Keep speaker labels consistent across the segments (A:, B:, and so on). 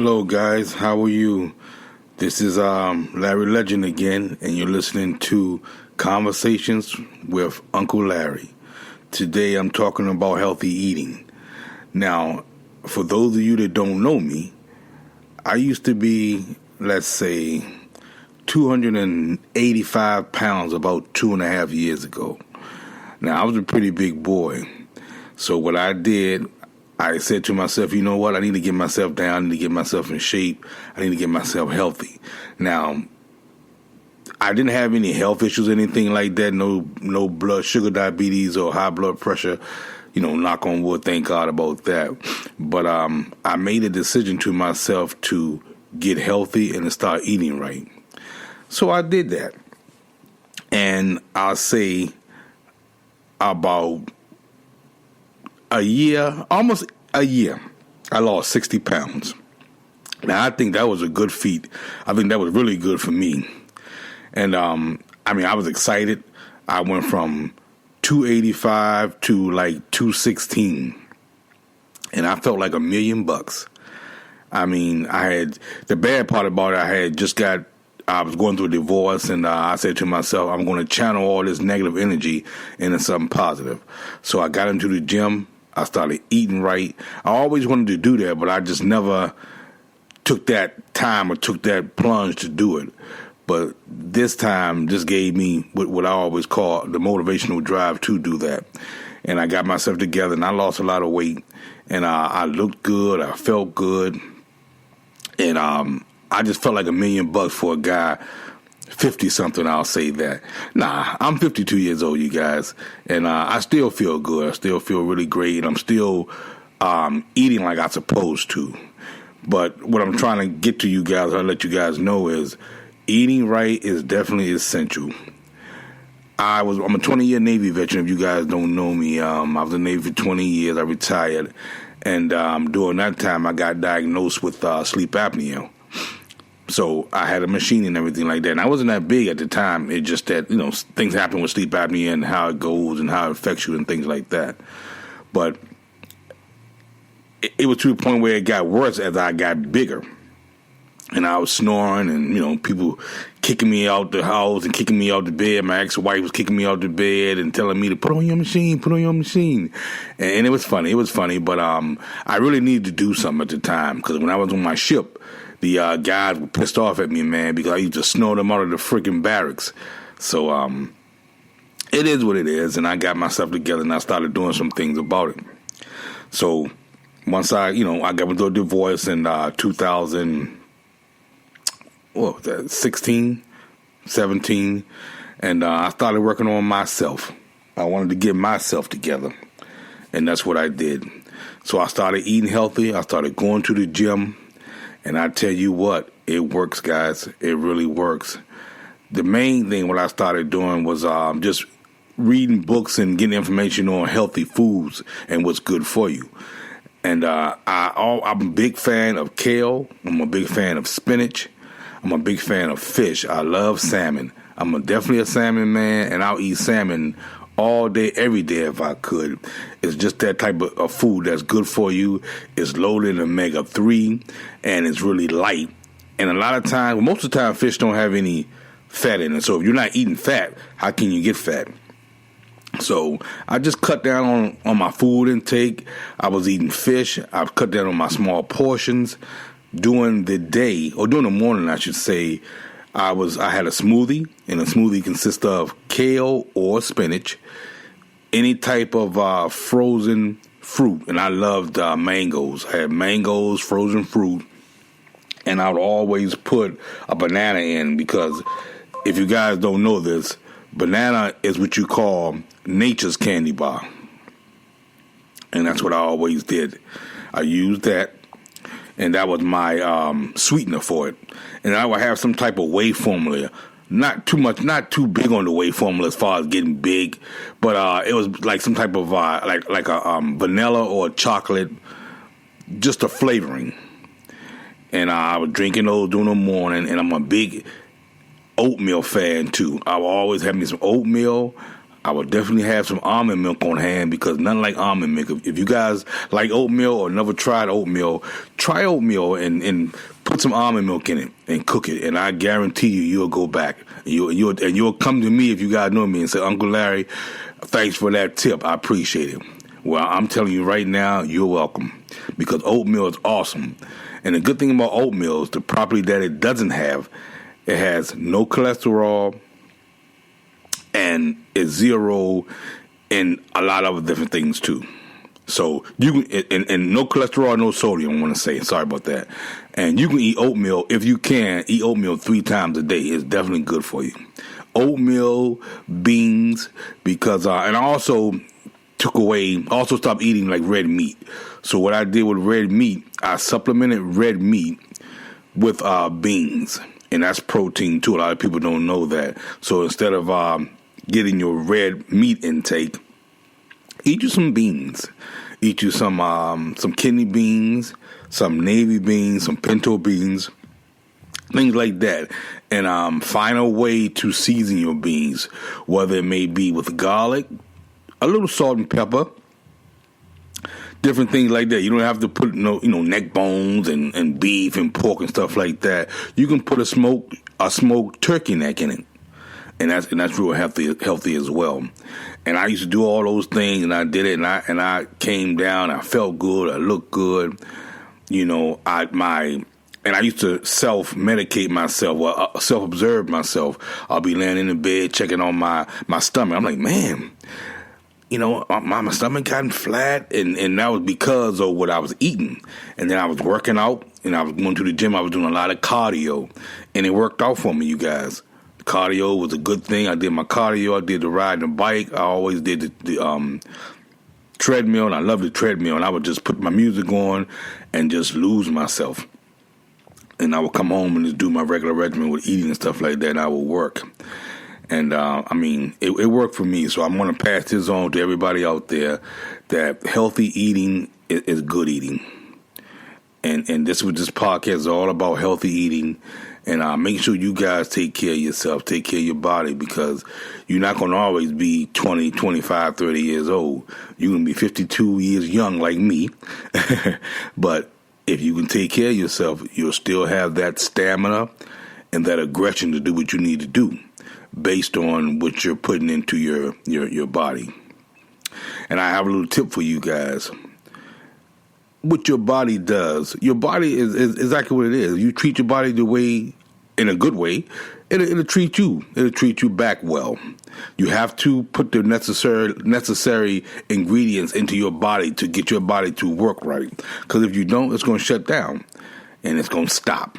A: Hello, guys. How are you? This is Larry Legend again, and you're listening to Conversations with Uncle Larry. Today, I'm talking about healthy eating. Now, for those of you that don't know me, I used to be, let's say, 285 pounds about 2.5 years ago. Now, I was a pretty big boy. So what I did, I said to myself, you know what, I need to get myself down, I need to get myself in shape, I need to get myself healthy. Now, I didn't have any health issues or anything like that, no blood sugar diabetes or high blood pressure, knock on wood, thank God about that. But I made a decision to myself to get healthy and to start eating right. So I did that. And I'll say about almost a year, I lost 60 pounds. Now, I think that was a good feat. I think that was really good for me. And, I was excited. I went from 285 to like 216. And I felt like $1 million. The bad part about it, I was going through a divorce, and I said to myself, I'm going to channel all this negative energy into something positive. So I got into the gym. I started eating right. I always wanted to do that, but I just never took that time or took that plunge to do it. But this time just gave me what I always call the motivational drive to do that. And I got myself together, and I lost a lot of weight. And I looked good. I felt good. And I just felt like $1 million for a guy 50-something, I'll say that. Nah, I'm 52 years old, you guys, and I still feel good. I still feel really great, and I'm still eating like I'm supposed to. But what I'm trying to get to you guys, I'll let you guys know, is eating right is definitely essential. I'm a 20-year Navy veteran, if you guys don't know me. I was in the Navy for 20 years. I retired, and during that time, I got diagnosed with sleep apnea. So I had a machine and everything like that. And I wasn't that big at the time. It's just that, things happen with sleep apnea and how it goes and how it affects you and things like that. But it was to the point where it got worse as I got bigger. And I was snoring and, people kicking me out the house and kicking me out the bed. My ex-wife was kicking me out the bed and telling me to put on your machine. And it was funny. But I really needed to do something at the time, because when I was on my ship, the guys were pissed off at me, man, because I used to snore them out of the freaking barracks. So it is what it is, and I got myself together, and I started doing some things about it. So once I got into a divorce in 2016, 17, and I started working on myself. I wanted to get myself together, and that's what I did. So I started eating healthy. I started going to the gym. And I tell you what, it works, guys. It really works. The main thing what I started doing was just reading books and getting information on healthy foods and what's good for you. And I'm a big fan of kale. I'm a big fan of spinach. I'm a big fan of fish. I love salmon. I'm definitely a salmon man, and I'll eat salmon all day, every day if I could. It's just that type of food that's good for you. It's loaded in omega-3, and it's really light. And a lot of times, most of the time, fish don't have any fat in it. So if you're not eating fat, how can you get fat? So I just cut down on my food intake. I was eating fish. I've cut down on my small portions. During the day, or during the morning, I should say, I had a smoothie, and a smoothie consists of kale or spinach, any type of frozen fruit, and I loved mangoes. I had mangoes, frozen fruit, and I would always put a banana in, because if you guys don't know this, banana is what you call nature's candy bar, and that's what I always did. I used that. And that was my sweetener for it. And I would have some type of whey formula. Not too much, not too big on the whey formula as far as getting big. But it was like some type of like a vanilla or chocolate, just a flavoring. And I was drinking those during the morning. And I'm a big oatmeal fan too. I will always have me some oatmeal. I would definitely have some almond milk on hand because nothing like almond milk. If you guys like oatmeal or never tried oatmeal, try oatmeal and put some almond milk in it and cook it. And I guarantee you'll go back. You'll come to me if you guys know me and say, Uncle Larry, thanks for that tip. I appreciate it. Well, I'm telling you right now, you're welcome because oatmeal is awesome. And the good thing about oatmeal is the property that it doesn't have. It has no cholesterol and it's zero in a lot of other different things too. So you can, and no cholesterol, no sodium, I want to say. Sorry about that. And you can eat oatmeal, if you can, eat oatmeal 3 times a day. It's definitely good for you. Oatmeal, beans, because, and I also stopped eating like red meat. So what I did with red meat, I supplemented red meat with beans. And that's protein too. A lot of people don't know that. So instead of getting your red meat intake, eat you some beans. Eat you some kidney beans, some navy beans, some pinto beans, things like that. And find a way to season your beans, whether it may be with garlic, a little salt and pepper, different things like that. You don't have to put neck bones and beef and pork and stuff like that. You can put a smoked turkey neck in it, and that's real healthy as well. And I used to do all those things, and I did it, and I came down. I felt good. I looked good. And I used to self-medicate myself, or self-observe myself. I'll be laying in the bed checking on my stomach. I'm like, man, my stomach gotten flat, and that was because of what I was eating. And then I was working out, and I was going to the gym. I was doing a lot of cardio, and it worked out for me, you guys. Cardio was a good thing. I did my cardio. I did the riding the bike. I always did the treadmill, and I love the treadmill. And I would just put my music on and just lose myself. And I would come home and just do my regular regimen with eating and stuff like that, and I would work. And, it worked for me. So I'm going to pass this on to everybody out there that healthy eating is good eating. And this podcast is all about healthy eating. And make sure you guys take care of yourself, take care of your body, because you're not going to always be 20, 25, 30 years old. You're going to be 52 years young like me. But if you can take care of yourself, you'll still have that stamina and that aggression to do what you need to do based on what you're putting into your body. And I have a little tip for you guys. What your body does, your body is exactly what it is. You treat your body in a good way, it'll treat you. It'll treat you back well. You have to put the necessary ingredients into your body to get your body to work right. Because if you don't, it's going to shut down and it's going to stop.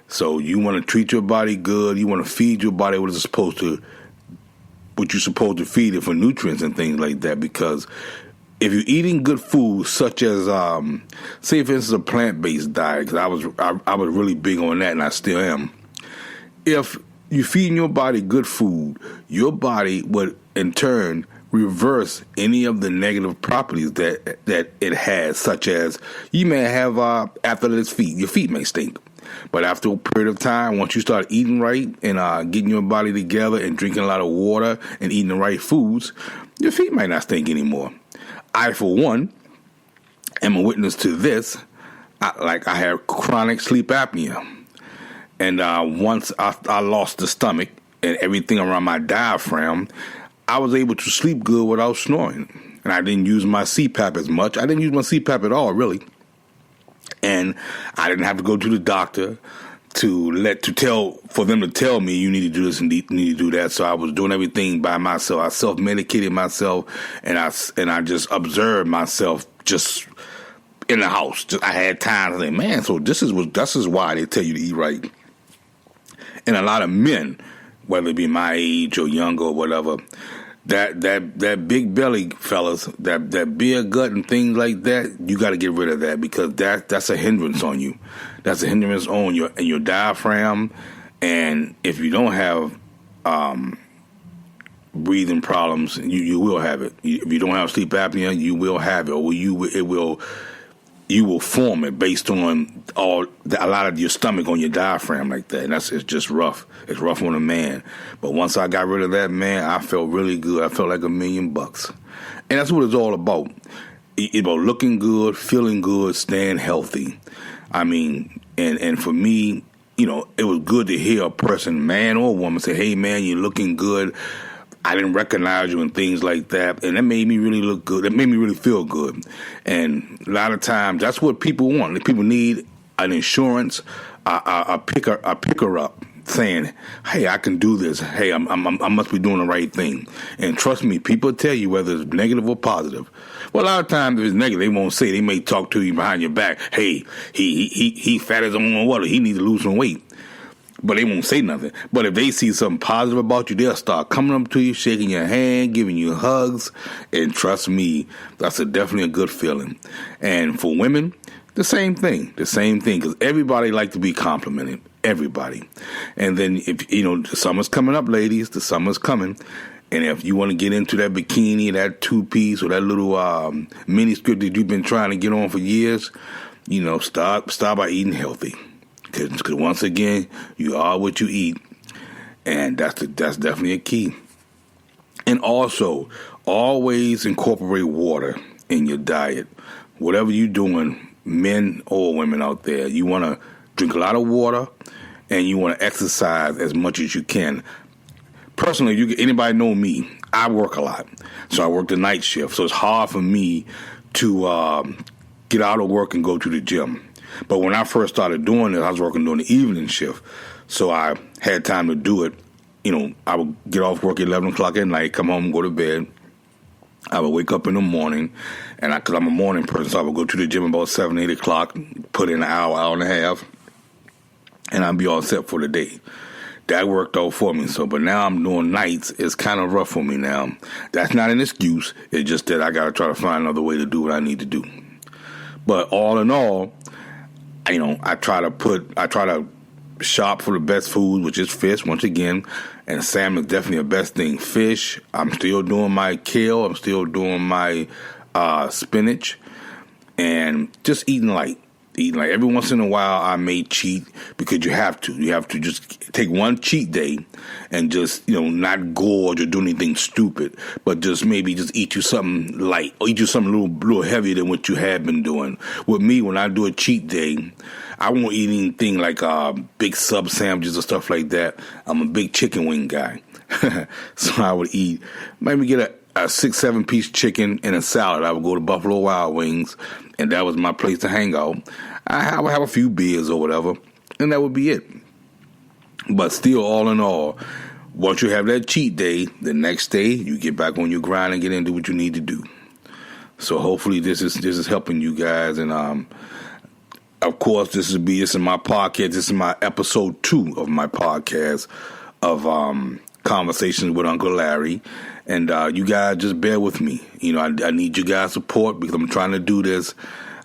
A: So you want to treat your body good. You want to feed your body what you're supposed to feed it for nutrients and things like that. Because if you're eating good food, such as, say for instance, a plant-based diet, because I was really big on that, and I still am. If you're feeding your body good food, your body would in turn reverse any of the negative properties that it has, such as you may have athlete's feet. Your feet may stink. But after a period of time, once you start eating right and getting your body together and drinking a lot of water and eating the right foods, your feet might not stink anymore. I, for one, am a witness to this. I have chronic sleep apnea. And once I lost the stomach and everything around my diaphragm, I was able to sleep good without snoring. And I didn't use my CPAP as much. I didn't use my CPAP at all, really. And I didn't have to go to the doctor for them to tell me you need to do this and need to do that. So I was doing everything by myself. I self-medicated myself, and I just observed myself just in the house. I had time to think, man, so this is why they tell you to eat right. And a lot of men, whether it be my age or younger or whatever, that big belly, fellas, that beer gut and things like that, you got to get rid of that, because that's a hindrance on you. That's a hindrance on your diaphragm. And if you don't have breathing problems, you will have it. If you don't have sleep apnea, you will have it, or it will you will form it based on a lot of your stomach on your diaphragm like that. And it's just rough. It's rough on a man. But once I got rid of that, man, I felt really good. I felt like $1 million. And that's what it's all about. It's about looking good, feeling good, staying healthy. I mean, and for me, it was good to hear a person, man or woman, say, hey, man, you're looking good. I didn't recognize you and things like that. And that made me really look good. That made me really feel good. And a lot of times, that's what people want. People need an insurance, a picker up saying, hey, I can do this. Hey, I must be doing the right thing. And trust me, people tell you whether it's negative or positive. Well, a lot of times if it's negative, they won't say. They may talk to you behind your back. Hey, he fat as on water. He needs to lose some weight. But they won't say nothing. But if they see something positive about you, they'll start coming up to you, shaking your hand, giving you hugs. And trust me, that's definitely a good feeling. And for women, the same thing. Because everybody like to be complimented. Everybody. And then if the summer's coming up, ladies, the summer's coming. And if you want to get into that bikini, that two-piece, or that little mini skirt that you've been trying to get on for years, start by eating healthy. Because once again, you are what you eat, and that's definitely a key. And also, always incorporate water in your diet. Whatever you're doing, men or women out there, you want to drink a lot of water, and you want to exercise as much as you can. Personally, anybody know me, I work a lot. So I work the night shift, so it's hard for me to get out of work and go to the gym. But when I first started doing it, I was working during the evening shift. So I had time to do it. I would get off work at 11 o'clock at night, come home, go to bed. I would wake up in the morning, and because I'm a morning person, so I would go to the gym about 7, 8 o'clock, put in an hour and a half, and I'd be all set for the day. That worked out for me. But now I'm doing nights. It's kind of rough for me now. That's not an excuse. It's just that I got to try to find another way to do what I need to do. But all in all, I try to shop for the best food, which is fish, once again, and salmon is definitely the best thing. Fish, I'm still doing my kale, I'm still doing my spinach, and just eating light. Every once in a while, I may cheat because you have to. You have to just take one cheat day and just, not gorge or do anything stupid, but just maybe just eat you something light or eat you something a little heavier than what you have been doing. With me, when I do a cheat day, I won't eat anything like big sub sandwiches or stuff like that. I'm a big chicken wing guy. So I would eat, maybe get a 6-7 piece chicken and a salad. I would go to Buffalo Wild Wings, and that was my place to hang out. I would have a few beers or whatever, and that would be it. But still, all in all, once you have that cheat day, the next day you get back on your grind and get into what you need to do. So hopefully this is helping you guys, and of course this is my podcast. This is my episode 2 of my podcast of Conversations with Uncle Larry. And you guys just bear with me. I need you guys' support because I'm trying to do this.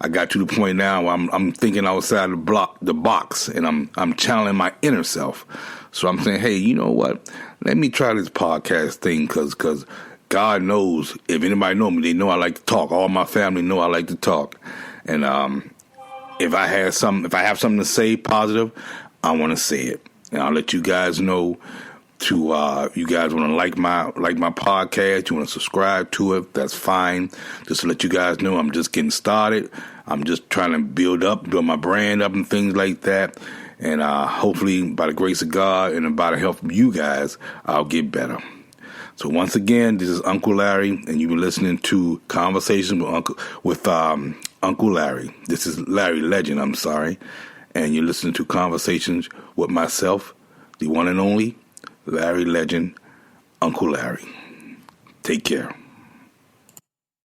A: I got to the point now where I'm thinking outside the box, and I'm channeling my inner self. So I'm saying, hey, you know what? Let me try this podcast thing because God knows, if anybody knows me, they know I like to talk. All my family know I like to talk. And if I have something to say positive, I want to say it. And I'll let you guys know. You guys want to like my podcast, you want to subscribe to it, that's fine. Just to let you guys know, I'm just getting started. I'm just trying to build my brand up and things like that. And hopefully, by the grace of God and by the help of you guys, I'll get better. So once again, this is Uncle Larry, and you've been listening to Conversations with Uncle Larry. This is Larry Legend, I'm sorry. And you're listening to Conversations with myself, the one and only Larry Legend, Uncle Larry. Take care.